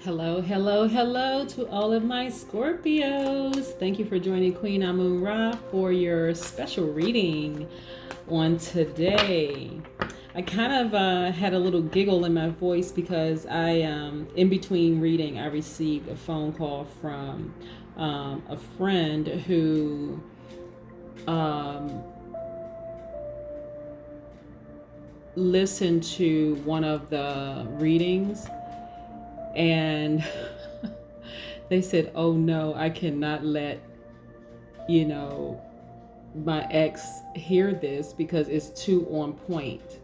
Hello, hello, hello to all of my Scorpios. Thank you for joining Queen Amun Ra for your special reading on today. I kind of had a little giggle in my voice because in between reading, I received a phone call from a friend who listened to one of the readings, and they said, "Oh no, I cannot let my ex hear this because it's too on point."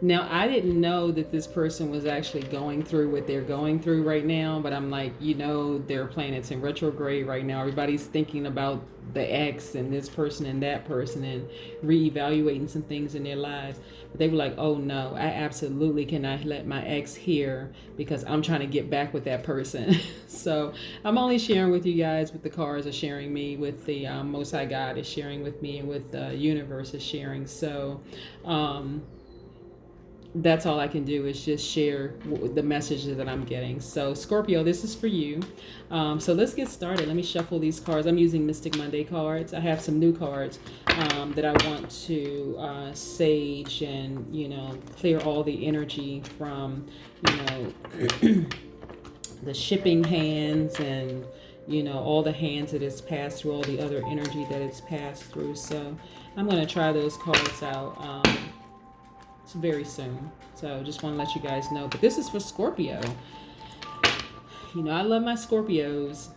Now, I didn't know that this person was actually going through what they're going through right now, but I'm like, their planets in retrograde right now. Everybody's thinking about the ex and this person and that person and reevaluating some things in their lives. But they were like, "Oh no, I absolutely cannot let my ex hear because I'm trying to get back with that person." So I'm only sharing with you guys what the cards are sharing me, with the Most High God is sharing with me, and with the universe is sharing. So, that's all I can do is just share the messages that I'm getting. So Scorpio, this is for you. So let's get started. Let me shuffle these cards. I'm using Mystic Monday cards. I have some new cards that I want to sage and, clear all the energy from, the shipping hands and, all the hands that it's passed through, all the other energy that it's passed through. So I'm going to try those cards out very soon. So just want to let you guys know. But this is for Scorpio. I love my Scorpios.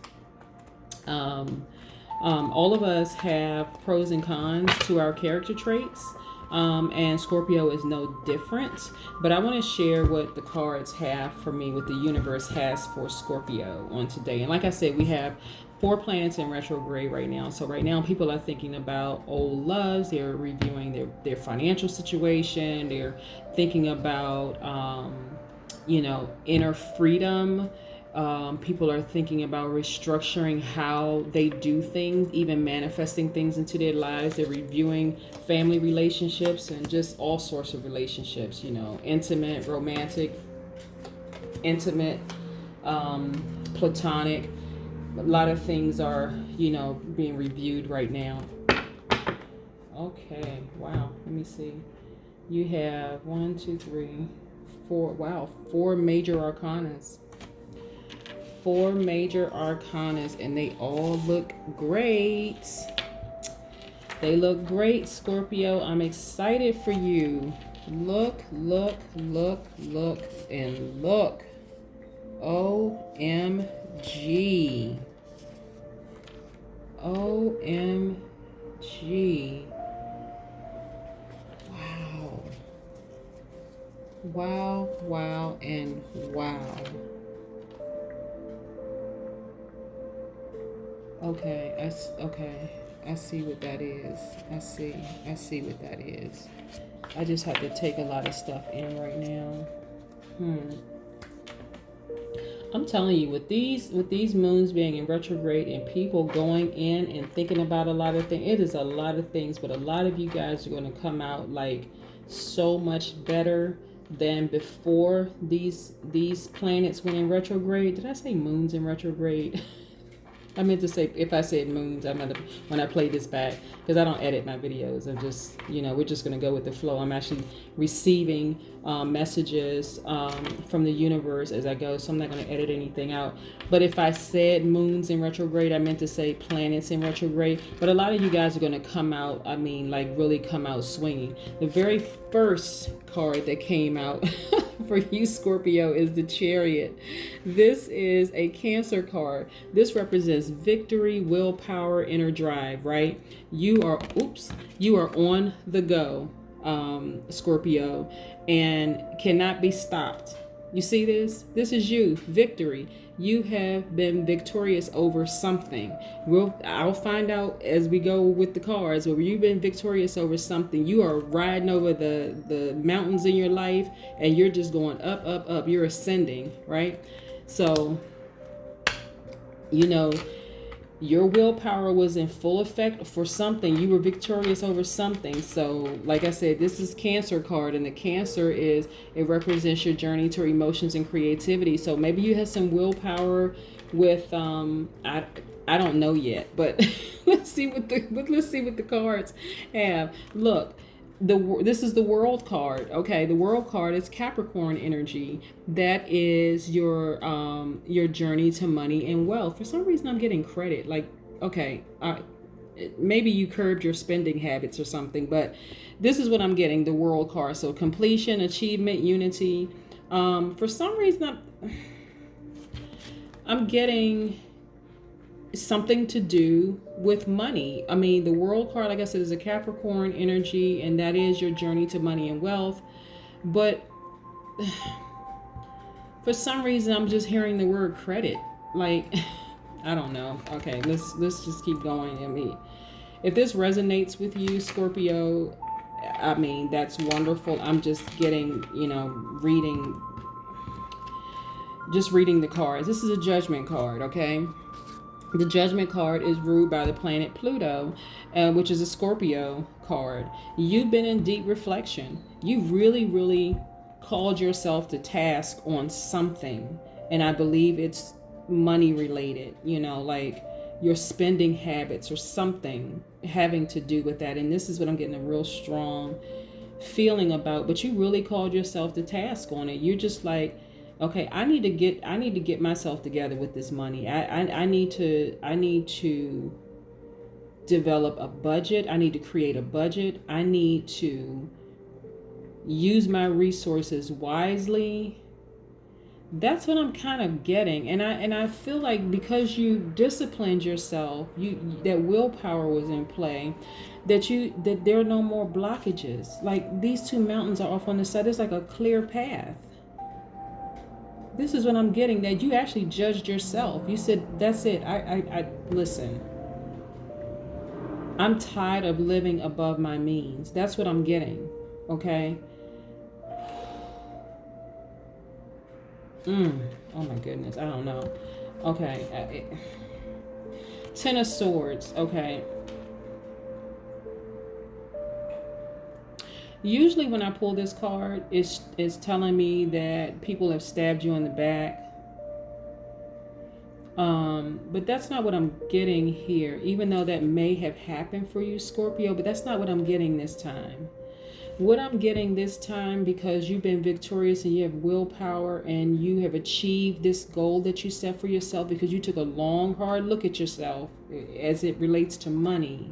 All of us have pros and cons to our character traits. And Scorpio is no different. But I want to share what the cards have for me, what the universe has for Scorpio on today. And like I said, we have 4 planets in retrograde right now. So right now people are thinking about old loves. They're reviewing their financial situation. They're thinking about, inner freedom. People are thinking about restructuring how they do things, even manifesting things into their lives. They're reviewing family relationships and just all sorts of relationships, intimate, romantic, platonic. A lot of things are, being reviewed right now. Okay, wow. Let me see. You have 1, 2, 3, 4. Wow, 4 major arcanas. 4 major arcanas, and they all look great. They look great, Scorpio. I'm excited for you. Look, look, look, look, and look. OMG. OMG. Wow. Wow, wow, and wow. Okay, I see what that is. I see what that is. I just have to take a lot of stuff in right now. I'm telling you, with these moons being in retrograde and people going in and thinking about a lot of things, it is a lot of things, but a lot of you guys are going to come out like so much better than before these planets went in retrograde. Did I say moons in retrograde? I meant to say, if I said moons, when I play this back, because I don't edit my videos. I'm just, we're just going to go with the flow. I'm actually receiving messages from the universe as I go, so I'm not going to edit anything out. But if I said moons in retrograde, I meant to say planets in retrograde. But a lot of you guys are going to come out, really come out swinging. The very first card that came out for you, Scorpio, is the Chariot. This is a Cancer card. This represents victory, willpower, inner drive, right? You are on the go, Scorpio, and cannot be stopped. You see this? This is you, victory. You have been victorious over something. I'll find out as we go with the cards. Where you've been victorious over something, you are riding over the mountains in your life, and you're just going up, up, up. You're ascending, right? So, Your willpower was in full effect for something. You were victorious over something. So, like I said, this is Cancer card, and the Cancer is, it represents your journey to emotions and creativity. So maybe you had some willpower with I don't know yet, but let's see what the cards have. Look, this is the World card. Okay, the World card is Capricorn energy. That is your journey to money and wealth. For some reason I'm getting credit, like, okay, maybe you curbed your spending habits or something, but this is what I'm getting, the World card. So completion, achievement, unity. For some reason I'm getting something to do with money. I mean, the World card, like I said, is a Capricorn energy, and that is your journey to money and wealth. But for some reason, I'm just hearing the word credit. Like, I don't know. Okay, let's just keep going. I mean, if this resonates with you, Scorpio, I mean, that's wonderful. I'm just getting, reading the cards. This is a Judgment card, okay? The Judgment card is ruled by the planet Pluto, which is a Scorpio card. You've been in deep reflection. You really, really called yourself to task on something. And I believe it's money related, like your spending habits or something having to do with that. And this is what I'm getting a real strong feeling about. But you really called yourself to task on it. You're just like, okay, I need to get myself together with this money. I need to develop a budget. I need to create a budget. I need to use my resources wisely. That's what I'm kind of getting. And I feel like because you disciplined yourself, that willpower was in play, that there are no more blockages. Like, these two mountains are off on the side. There's like a clear path. This is what I'm getting, that you actually judged yourself. You said, that's it. I listen. I'm tired of living above my means. That's what I'm getting. Okay? Oh my goodness. I don't know. Okay. Ten of Swords. Okay. Usually when I pull this card, it's telling me that people have stabbed you in the back. But that's not what I'm getting here, even though that may have happened for you, Scorpio, but that's not what I'm getting this time. What I'm getting this time, because you've been victorious and you have willpower and you have achieved this goal that you set for yourself, because you took a long, hard look at yourself as it relates to money.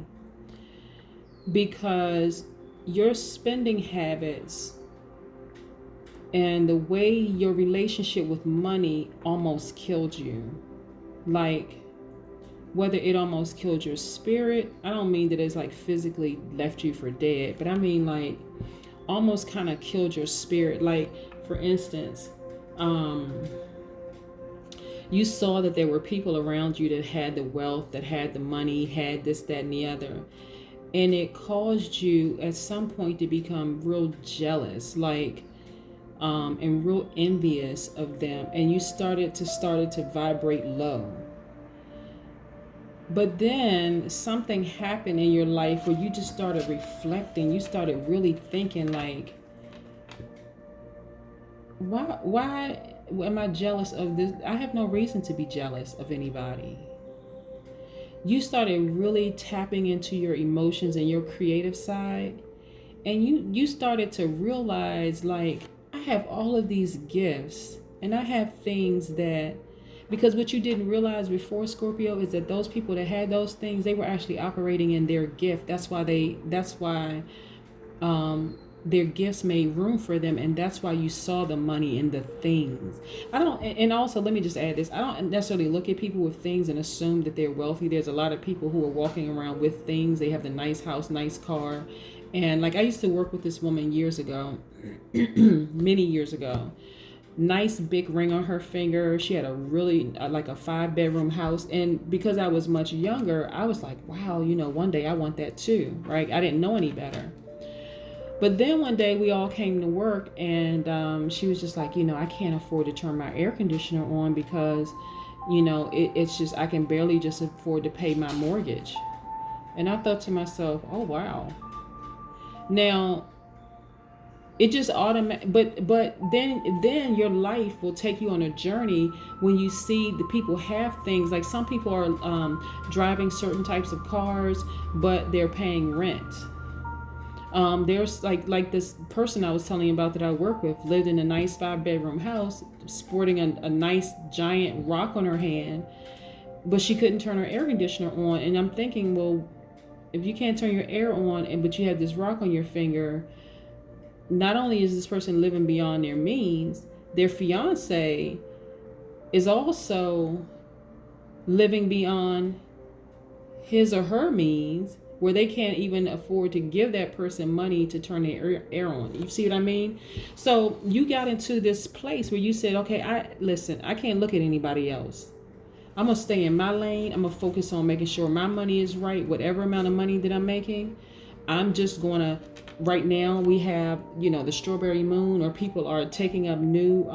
Because your spending habits and the way your relationship with money almost killed you. Like, whether it almost killed your spirit, I don't mean that it's like physically left you for dead, but I mean like almost kind of killed your spirit. Like, for instance, you saw that there were people around you that had the wealth, that had the money, had this, that, and the other. And it caused you at some point to become real jealous, like, and real envious of them. And you started to vibrate low. But then something happened in your life where you just started reflecting. You started really thinking, like, why am I jealous of this? I have no reason to be jealous of anybody. You started really tapping into your emotions and your creative side. And you started to realize, like, I have all of these gifts and I have things that, because what you didn't realize before, Scorpio, is that those people that had those things, they were actually operating in their gift. That's why their gifts made room for them, and that's why you saw the money in the things. And also, let me just add this. I don't necessarily look at people with things and assume that they're wealthy. There's a lot of people who are walking around with things. They have the nice house, nice car. And like, I used to work with this woman years ago, many years ago. Nice big ring on her finger. She had a really like a 5-bedroom house. And because I was much younger, I was like, wow, one day I want that too, right? I didn't know any better. But then one day we all came to work, and she was just like, I can't afford to turn my air conditioner on because, You know, it's just, I can barely just afford to pay my mortgage. And I thought to myself, oh, wow. Now, it just automatic, but then your life will take you on a journey when you see the people have things. Like some people are driving certain types of cars, but they're paying rent. There's like this person I was telling you about that I work with lived in a nice 5-bedroom house, sporting a nice giant rock on her hand, but she couldn't turn her air conditioner on. And I'm thinking, well, if you can't turn your air on, but you have this rock on your finger, not only is this person living beyond their means, their fiance is also living beyond his or her means, where they can't even afford to give that person money to turn their air on. You see what I mean? So you got into this place where you said, okay, I can't look at anybody else. I'm going to stay in my lane. I'm going to focus on making sure my money is right. Whatever amount of money that I'm making, I'm just going to, right now we have, the strawberry moon, or people are taking up new,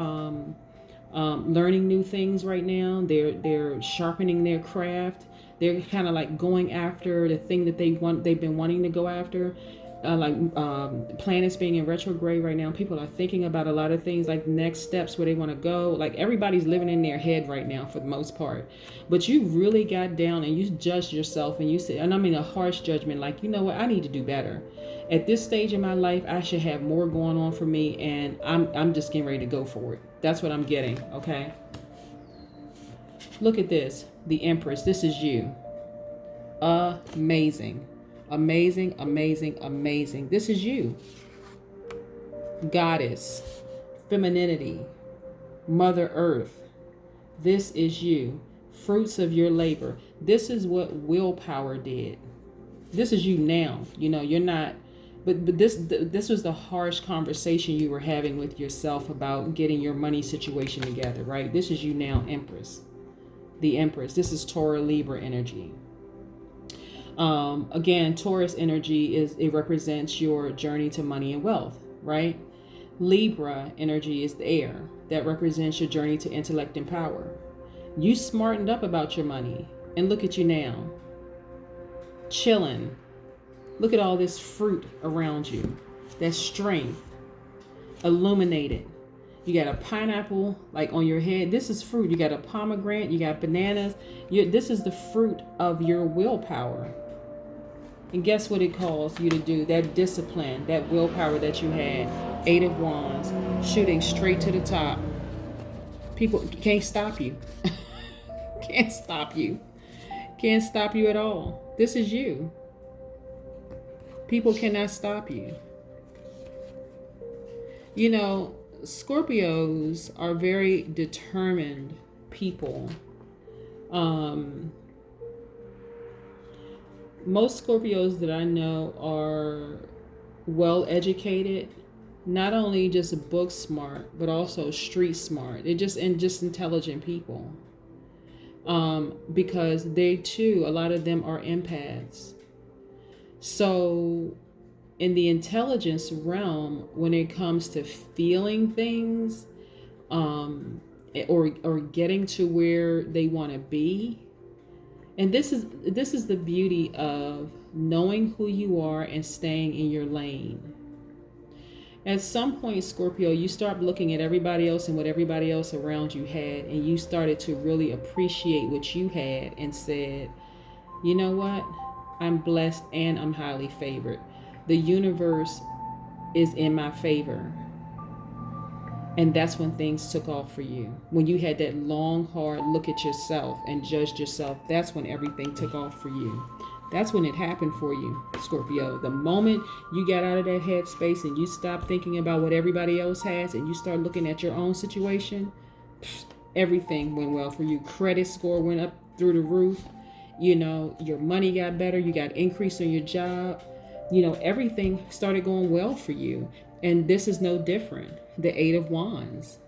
learning new things right now. They're sharpening their craft. They're kind of like going after the thing that they've been wanting to go after. Planets being in retrograde right now, people are thinking about a lot of things, like next steps, where they want to go. Like everybody's living in their head right now for the most part. But you really got down and you judged yourself, and you said, and I mean a harsh judgment, like, you know what, I need to do better. At this stage in my life, I should have more going on for me, and I'm just getting ready to go for it. That's what I'm getting, okay? Look at this, the Empress. This is you. Amazing. Amazing, amazing, amazing. This is you. Goddess, femininity, Mother Earth. This is you. Fruits of your labor. This is what willpower did. This is you now. You're not, but this was the harsh conversation you were having with yourself about getting your money situation together, right? This is you now, Empress. The Empress. This is Taurus Libra energy. Again, Taurus energy it represents your journey to money and wealth, right? Libra energy is the air that represents your journey to intellect and power. You smartened up about your money, and look at you now, chilling. Look at all this fruit around you. That strength, illuminated. You got a pineapple like on your head. This is fruit. You got a pomegranate. You got bananas. This is the fruit of your willpower. And guess what it calls you to do? That discipline, that willpower that you had. 8 of Wands, shooting straight to the top. People can't stop you. Can't stop you. Can't stop you at all. This is you. People cannot stop you. Scorpios are very determined people. Most Scorpios that I know are well educated, not only just book smart, but also street smart. They're just intelligent people. Because they too, a lot of them are empaths. So in the intelligence realm, when it comes to feeling things, or getting to where they want to be, and this is the beauty of knowing who you are and staying in your lane. At some point, Scorpio, you start looking at everybody else and what everybody else around you had, and you started to really appreciate what you had and said, you know what? I'm blessed and I'm highly favored. The universe is in my favor. And that's when things took off for you. When you had that long, hard look at yourself and judged yourself, that's when everything took off for you. That's when it happened for you, Scorpio. The moment you got out of that headspace and you stopped thinking about what everybody else has and you start looking at your own situation, everything went well for you. Credit score went up through the roof. Your money got better. You got increase on your job. Everything started going well for you. And this is no different. The 8 of Wands.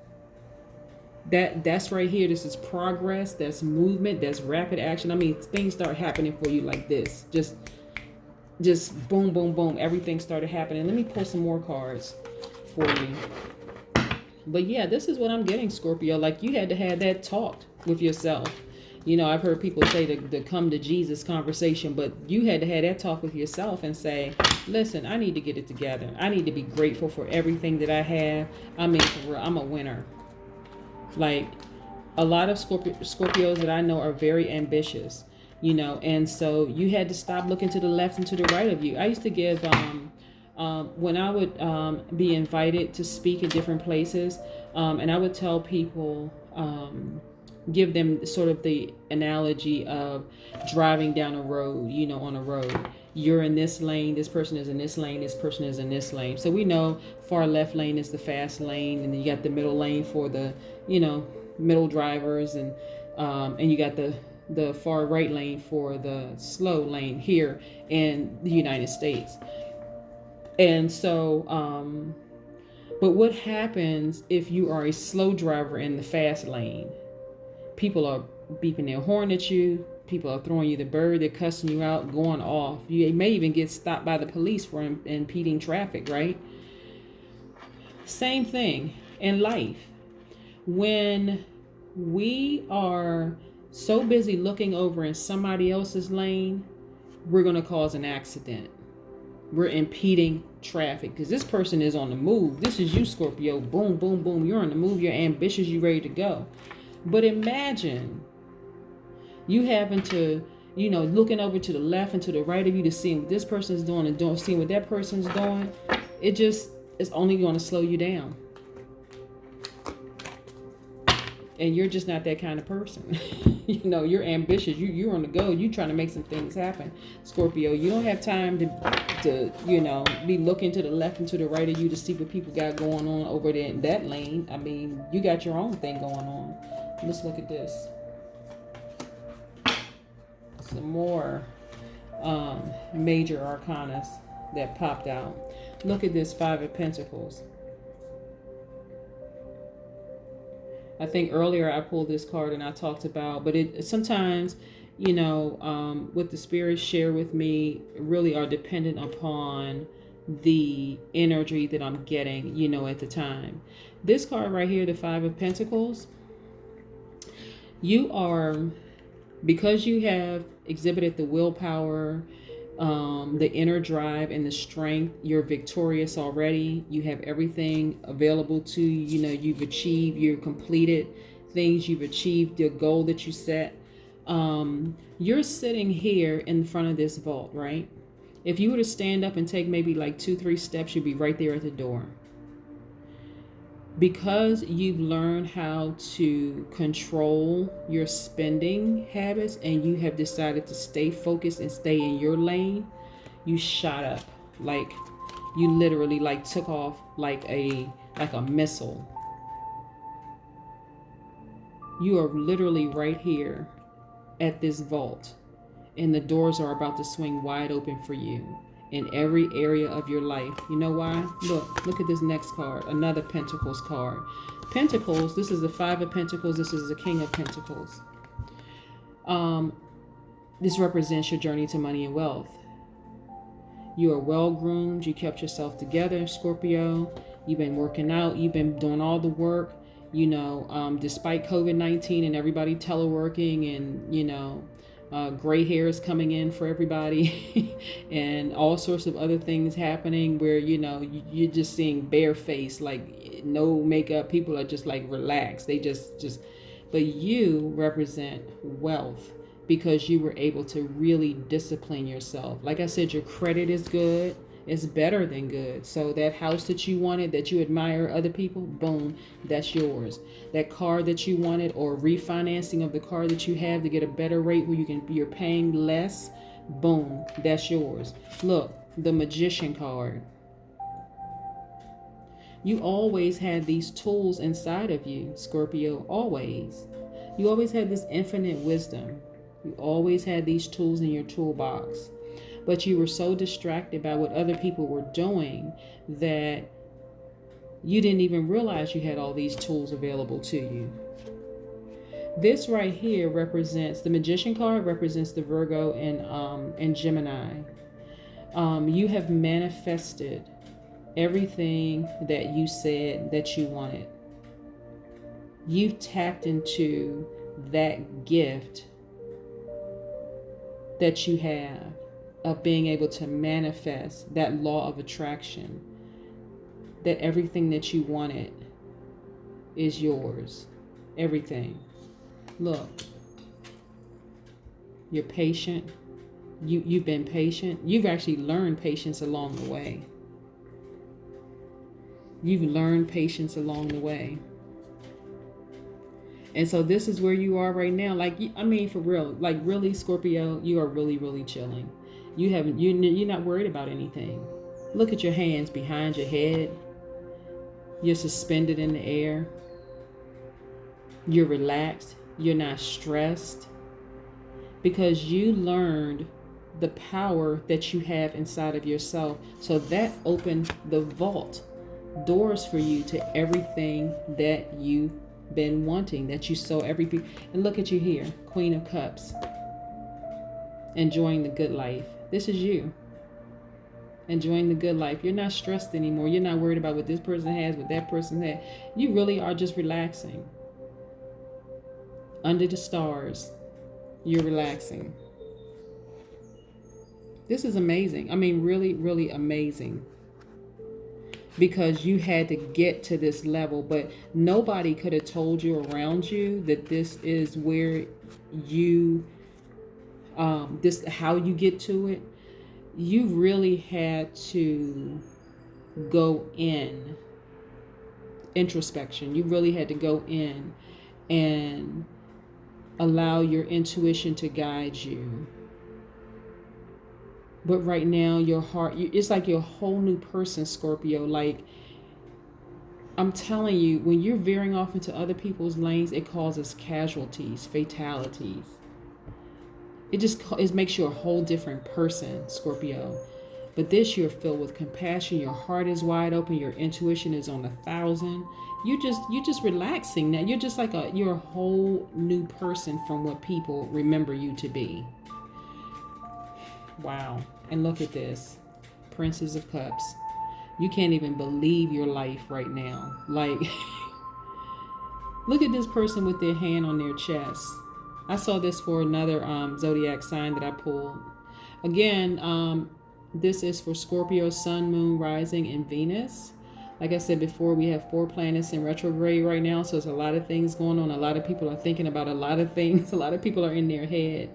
That's right here. This is progress. That's movement. That's rapid action. I mean, things start happening for you like this. Just boom, boom, boom. Everything started happening. Let me pull some more cards for you. But yeah, this is what I'm getting, Scorpio. Like, you had to have that talk with yourself. You know, I've heard people say the come to Jesus conversation, but you had to have that talk with yourself and say, listen, I need to get it together. I need to be grateful for everything that I have. I mean, for real, I'm a winner. Like, a lot of Scorpios that I know are very ambitious, you know, and so you had to stop looking to the left and to the right of you. I used to give, when I would be invited to speak at different places, and I would tell people, give them sort of the analogy of driving down a road, you know, on a road. You're in this lane, this person is in this lane, this person is in this lane. So we know far left lane is the fast lane, and then you got the middle lane for the, you know, middle drivers, and you got the far right lane for the slow lane here in the United States. And so, but what happens if you are a slow driver in the fast lane? People are beeping their horn at you. People are throwing you the bird. They're cussing you out, going off. You may even get stopped by the police for impeding traffic, right? Same thing in life. When we are so busy looking over in somebody else's lane, we're going to cause an accident. We're impeding traffic because this person is on the move. This is you, Scorpio. Boom, boom, boom. You're on the move. You're ambitious. You're ready to go. But imagine you having to, you know, looking over to the left and to the right of you to see what this person's doing and seeing what that person's doing. It just is only going to slow you down. And you're just not that kind of person. You know, you're ambitious. You're on the go. You're trying to make some things happen. Scorpio, you don't have time to you know, be looking to the left and to the right of you to see what people got going on over there in that lane. I mean, you got your own thing going on. Let's look at this. Some more major arcanas that popped out. Look at this Five of Pentacles. I think earlier I pulled this card and I talked about, but it sometimes, you know, what the spirits share with me really are dependent upon the energy that I'm getting, you know, at the time. This card right here, the Five of Pentacles, you are, because you have exhibited the willpower, the inner drive and the strength, you're victorious already. You have everything available to you. You know, you've achieved, you've completed things, you've achieved the goal that you set. You're sitting here in front of this vault, right? If you were to stand up and take maybe like 2-3 steps, you'd be right there at the door. Because you've learned how to control your spending habits and you have decided to stay focused and stay in your lane, you shot up. Like, you literally like took off like a missile. You are literally right here at this vault, and the doors are about to swing wide open for you in every area of your life. You know why? Look at this next card, another Pentacles card. Pentacles, this is the Five of Pentacles, this is the King of Pentacles. This represents your journey to money and wealth. You are well-groomed, you kept yourself together, Scorpio. You've been working out, you've been doing all the work, you know, despite COVID-19 and everybody teleworking and, you know, gray hairs coming in for everybody and all sorts of other things happening where, you know, you're just seeing bare face, like no makeup. People are just like relaxed. They just, but you represent wealth because you were able to really discipline yourself. Like I said, your credit is good. It's better than good. So that house that you wanted, that you admire other people, boom, that's yours. That car that you wanted, or refinancing of the car that you have to get a better rate where you're paying less, boom, that's yours. Look, the Magician card. You always had these tools inside of you, Scorpio, always. You always had this infinite wisdom. You always had these tools in your toolbox. But you were so distracted by what other people were doing that you didn't even realize you had all these tools available to you. This right here represents, the Magician card represents the Virgo and Gemini. You have manifested everything that you said that you wanted. You've tapped into that gift that you have of being able to manifest that law of attraction, that everything that you wanted is yours. Everything. Look, you're patient. You've been patient. You've actually learned patience along the way. You've learned patience along the way. And so this is where you are right now. Like, I mean, for real, like really, Scorpio, you are really, really chilling. You're not worried about anything. Look at your hands behind your head. You're suspended in the air. You're relaxed. You're not stressed. Because you learned the power that you have inside of yourself. So that opened the vault doors for you to everything that you've been wanting, that you saw everything. And look at you here, Queen of Cups, enjoying the good life. This is you enjoying the good life. You're not stressed anymore. You're not worried about what this person has, what that person has. You really are just relaxing under the stars. You're relaxing. This is amazing. I mean, really, really amazing. Because you had to get to this level, but nobody could have told you around you that this is where you, this how you get to it. You really had to go in introspection. You really had to go in and allow your intuition to guide you. But right now, your heart, it's like you're a whole new person, Scorpio. Like, I'm telling you, when you're veering off into other people's lanes, it causes casualties, fatalities. It makes you a whole different person, Scorpio. But this, you're filled with compassion. Your heart is wide open. Your intuition is on 1,000. You're just relaxing now. You're just like you're a whole new person from what people remember you to be. Wow. And look at this. Princess of Cups. You can't even believe your life right now. Like, look at this person with their hand on their chest. I saw this for another Zodiac sign that I pulled. Again, this is for Scorpio, Sun, Moon, Rising, and Venus. Like I said before, we have 4 planets in retrograde right now. So there's a lot of things going on. A lot of people are thinking about a lot of things. A lot of people are in their head.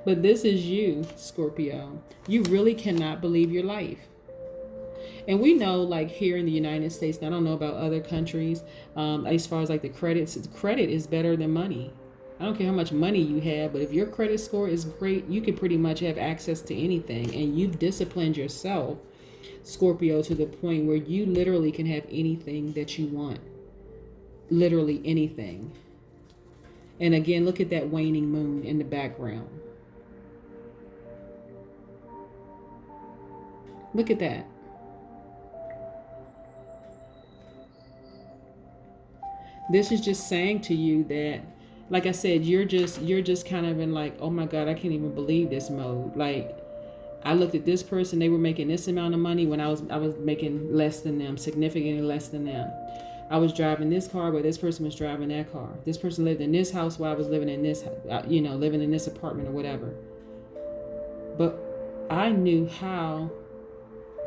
But this is you, Scorpio. You really cannot believe your life. And we know, like here in the United States, and I don't know about other countries, as far as like the credit is better than money. I don't care how much money you have, but if your credit score is great, you can pretty much have access to anything. And you've disciplined yourself, Scorpio, to the point where you literally can have anything that you want. Literally anything. And again, look at that waning moon in the background. Look at that. This is just saying to you that, like I said, you're just kind of in like, oh my God, I can't even believe this mode. Like, I looked at this person, they were making this amount of money when I was making less than them, significantly less than them. I was driving this car, but this person was driving that car. This person lived in this house while I was living in this, living in this apartment or whatever. But I knew how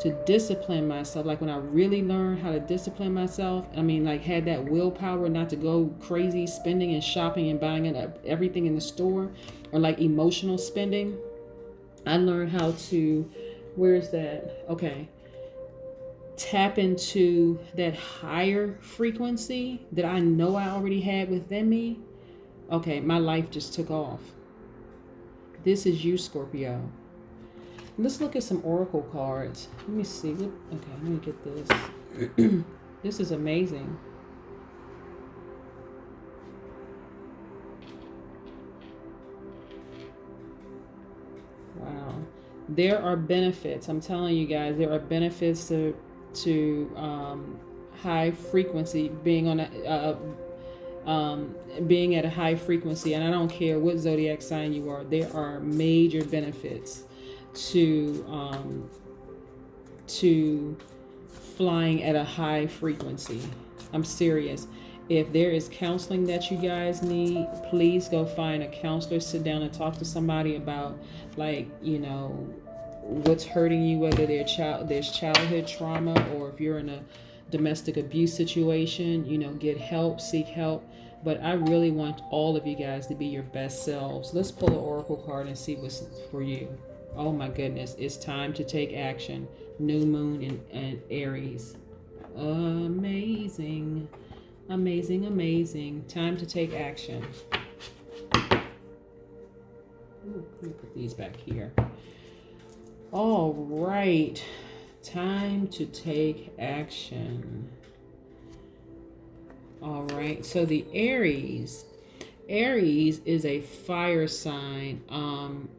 to discipline myself. Like when I really learned how to discipline myself, I mean, like had that willpower not to go crazy spending and shopping and buying everything in the store, or like emotional spending. I learned how to, where is that? Okay. Tap into that higher frequency that I know I already had within me. Okay, my life just took off. This is you, Scorpio. Let's look at some oracle cards. Let me see. Okay, let me get this. This is amazing. Wow. There are benefits. I'm telling you guys, there are benefits to high frequency, being on being at a high frequency. And I don't care what zodiac sign you are. There are major benefits to flying at a high frequency. I'm serious. If there is counseling that you guys need, please go find a counselor, sit down and talk to somebody about, like, what's hurting you, whether there's childhood trauma, or if you're in a domestic abuse situation, get help, seek help. But I really want all of you guys to be your best selves. Let's pull an oracle card and see what's for you. Oh my goodness, it's time to take action. New moon and Aries. Amazing. Amazing, amazing. Time to take action. Ooh, let me put these back here. All right. Time to take action. All right. So the Aries is a fire sign,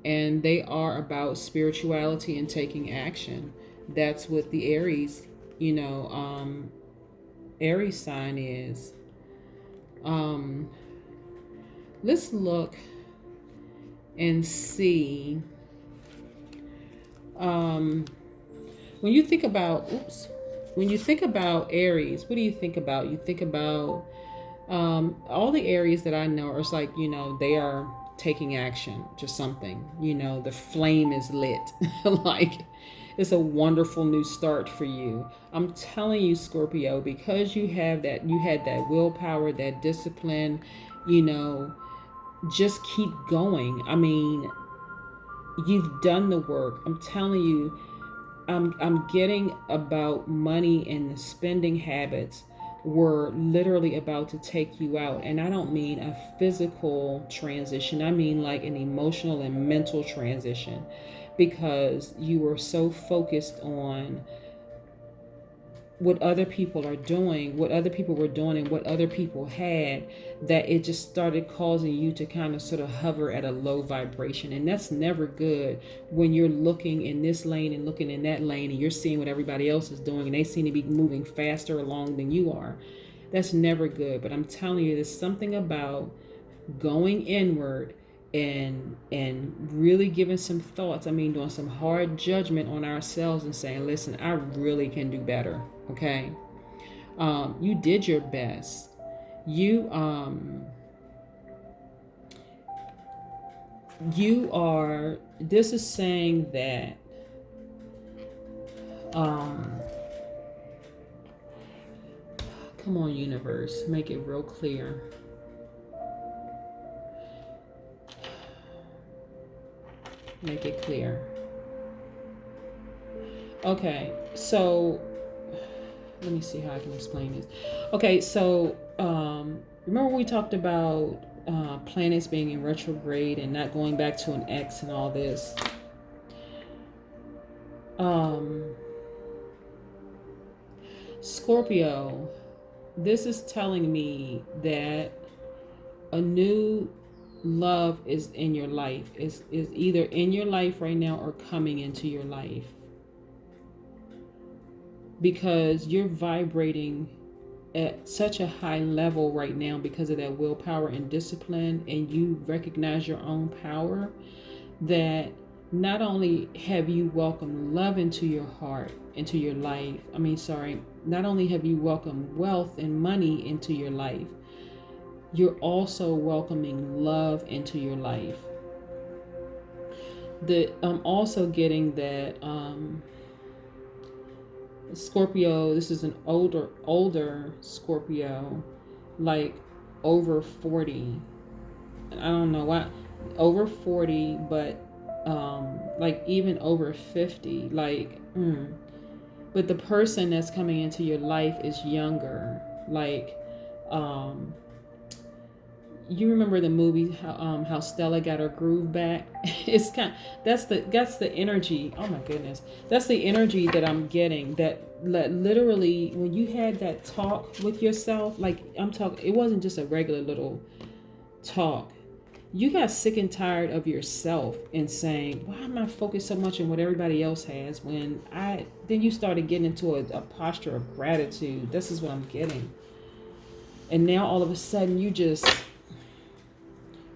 and they are about spirituality and taking action. That's what the Aries, Aries sign is. Let's look and see. When you think about Aries, what do you think about? You think about all the Aries that I know are like, they are taking action to something. The flame is lit. Like, it's a wonderful new start for you. I'm telling you, Scorpio, because you had that willpower, that discipline, just keep going. I mean, you've done the work. I'm telling you, I'm getting about money, and the spending habits were literally about to take you out. And I don't mean a physical transition. I mean like an emotional and mental transition, because you were so focused on what other people are doing, what other people were doing, and what other people had, that it just started causing you to kind of sort of hover at a low vibration. And that's never good when you're looking in this lane and looking in that lane, and you're seeing what everybody else is doing, and they seem to be moving faster along than you are. That's never good. But I'm telling you, there's something about going inward and really giving some thoughts. I mean, doing some hard judgment on ourselves and saying, listen, I really can do better. Okay. You did your best. You are, this is saying that come on, universe, make it real clear. Make it clear. Okay, so let me see how I can explain this. Okay, so remember we talked about planets being in retrograde and not going back to an X and all this. Scorpio, this is telling me that a new love is in your life, is either in your life right now or coming into your life, because you're vibrating at such a high level right now because of that willpower and discipline, and you recognize your own power, that not only have you welcomed love into your heart, into your life, not only have you welcomed wealth and money into your life, you're also welcoming love into your life. I'm also getting that Scorpio, this is an older Scorpio, like over 40. I don't know why, over 40, but like even over 50, but the person that's coming into your life is younger. Like, you remember the movie how Stella got her groove back? It's that's the energy. Oh my goodness, that's the energy that I'm getting. That literally, when you had that talk with yourself, like I'm talking, it wasn't just a regular little talk. You got sick and tired of yourself and saying, why am I focused so much on what everybody else has, then you started getting into a posture of gratitude. This is what I'm getting. And now all of a sudden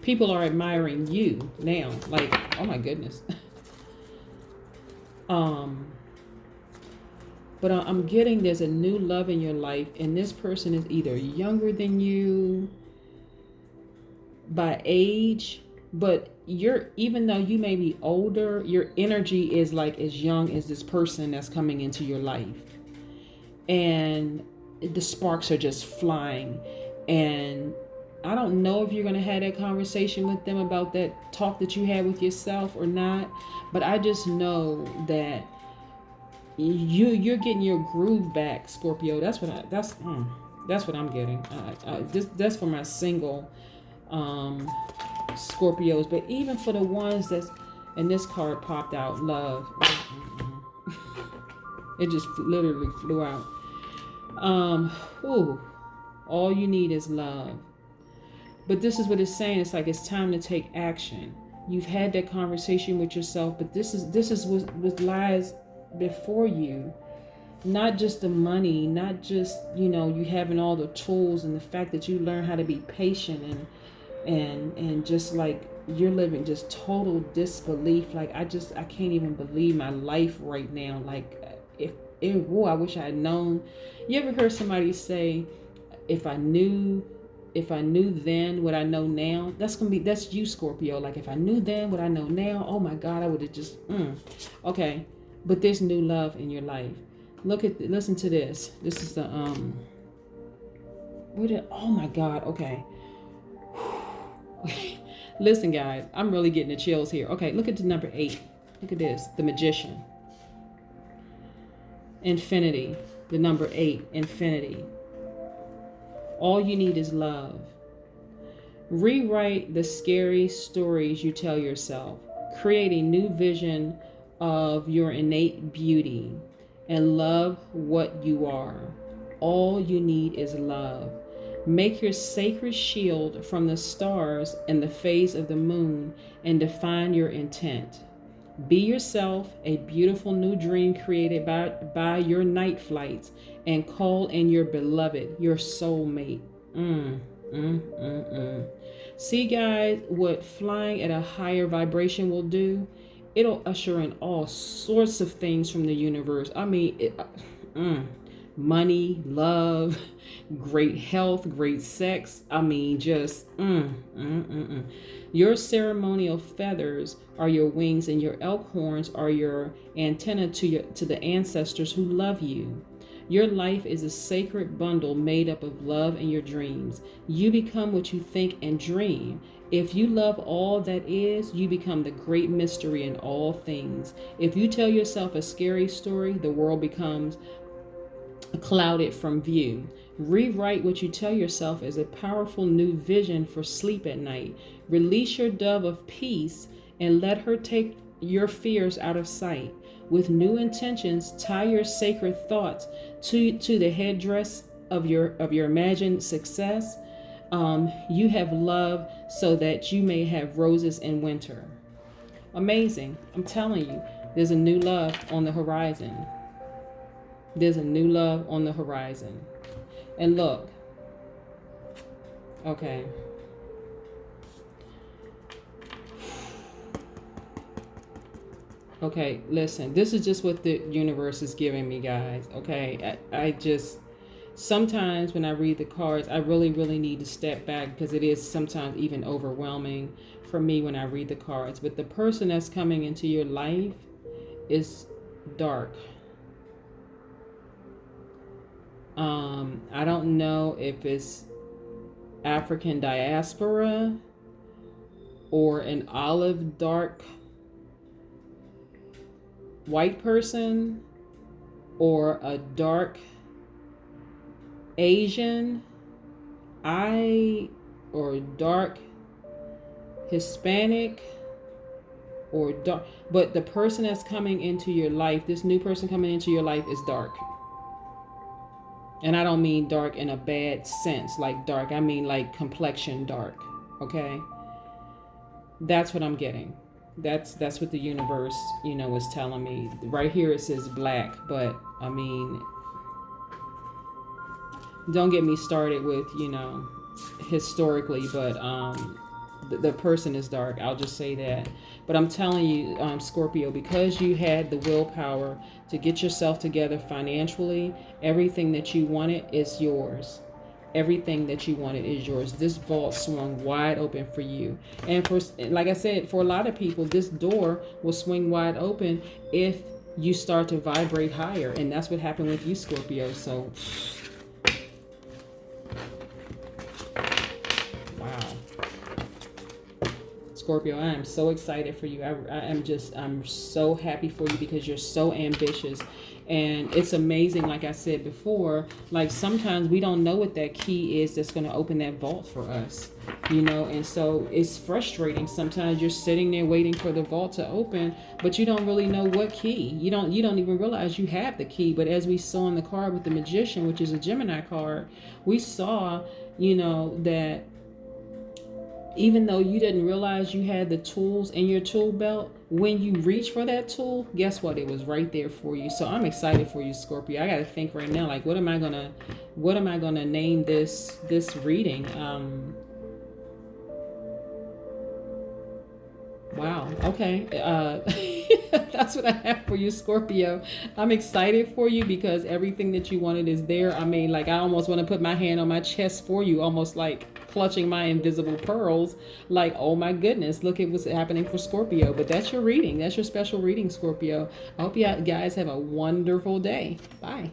people are admiring you now. Like, oh my goodness. But I'm getting there's a new love in your life, and this person is either younger than you by age, but you're, even though you may be older, your energy is like as young as this person that's coming into your life. And the sparks are just flying. And I don't know if you're going to have that conversation with them about that talk that you had with yourself or not, but I just know that you're getting your groove back, Scorpio. That's what I'm getting. That's for my single Scorpios, but even for the ones that's, and this card popped out, love. It just literally flew out. All you need is love. But this is what it's saying. It's like it's time to take action. You've had that conversation with yourself, but this is what lies before you. Not just the money, not just, you having all the tools, and the fact that you learn how to be patient, and just like you're living just total disbelief. Like I can't even believe my life right now. Like I wish I had known. You ever heard somebody say, if I knew then what I know now? That's you, Scorpio. Like if I knew then what I know now, oh my God, I would have just okay. But there's new love in your life. Listen to this. This is the oh my God, okay. Listen, guys, I'm really getting the chills here. Okay, look at the number 8. Look at this, the Magician. Infinity, the number 8, infinity. All you need is love. Rewrite the scary stories you tell yourself. Create a new vision of your innate beauty and love what you are. All you need is love. Make your sacred shield from the stars and the phase of the moon and define your intent. Be yourself, a beautiful new dream created by your night flights, and call in your beloved, your soulmate. See, guys, what flying at a higher vibration will do? It'll usher in all sorts of things from the universe. I mean, money, love, great health, great sex. I mean, just Your ceremonial feathers are your wings, and your elk horns are your antenna to the ancestors who love you. Your life is a sacred bundle made up of love and your dreams. You become what you think and dream. If you love all that is, you become the great mystery in all things. If you tell yourself a scary story, the world becomes clouded from view. Rewrite what you tell yourself as a powerful new vision for sleep at night. Release your dove of peace and let her take your fears out of sight. With new intentions, tie your sacred thoughts to the headdress of your imagined success. You have love so that you may have roses in winter. Amazing. I'm telling you, there's a new love on the horizon. There's a new love on the horizon. And look, okay. Okay, listen, this is just what the universe is giving me, guys. Okay, I just, sometimes when I read the cards, I really, really need to step back because it is sometimes even overwhelming for me when I read the cards. But the person that's coming into your life is dark. I don't know if it's African diaspora or an olive dark white person or a dark Asian or dark Hispanic or dark, but the person that's coming into your life, this new person coming into your life, is dark. And I don't mean dark in a bad sense, like dark. I mean like complexion dark, okay? That's what I'm getting. That's what the universe, is telling me. Right here it says black, but I mean, don't get me started with, historically, but the person is dark. I'll just say that. But I'm telling you, Scorpio, because you had the willpower to get yourself together financially, everything that you wanted is yours. Everything that you wanted is yours. This vault swung wide open for you. And for, like I said, for a lot of people, this door will swing wide open if you start to vibrate higher. And that's what happened with you, Scorpio. So, wow. Scorpio, I am so excited for you. I'm so happy for you because you're so ambitious. And it's amazing, like I said before, like sometimes we don't know what that key is that's going to open that vault for us, you know, and so it's frustrating. Sometimes you're sitting there waiting for the vault to open, but you don't really know what key. You don't even realize you have the key. But as we saw in the card with the Magician, which is a Gemini card, we saw, you know, that even though you didn't realize you had the tools in your tool belt, when you reach for that tool, guess what? It was right there for you. So I'm excited for you, Scorpio. I got to think right now, like, what am I gonna name this reading? Wow. Okay. That's what I have for you, Scorpio. I'm excited for you because everything that you wanted is there. I mean, like, I almost want to put my hand on my chest for you, almost like clutching my invisible pearls. Like, oh my goodness, look at what's happening for Scorpio. But that's your reading. That's your special reading, Scorpio. I hope you guys have a wonderful day. Bye.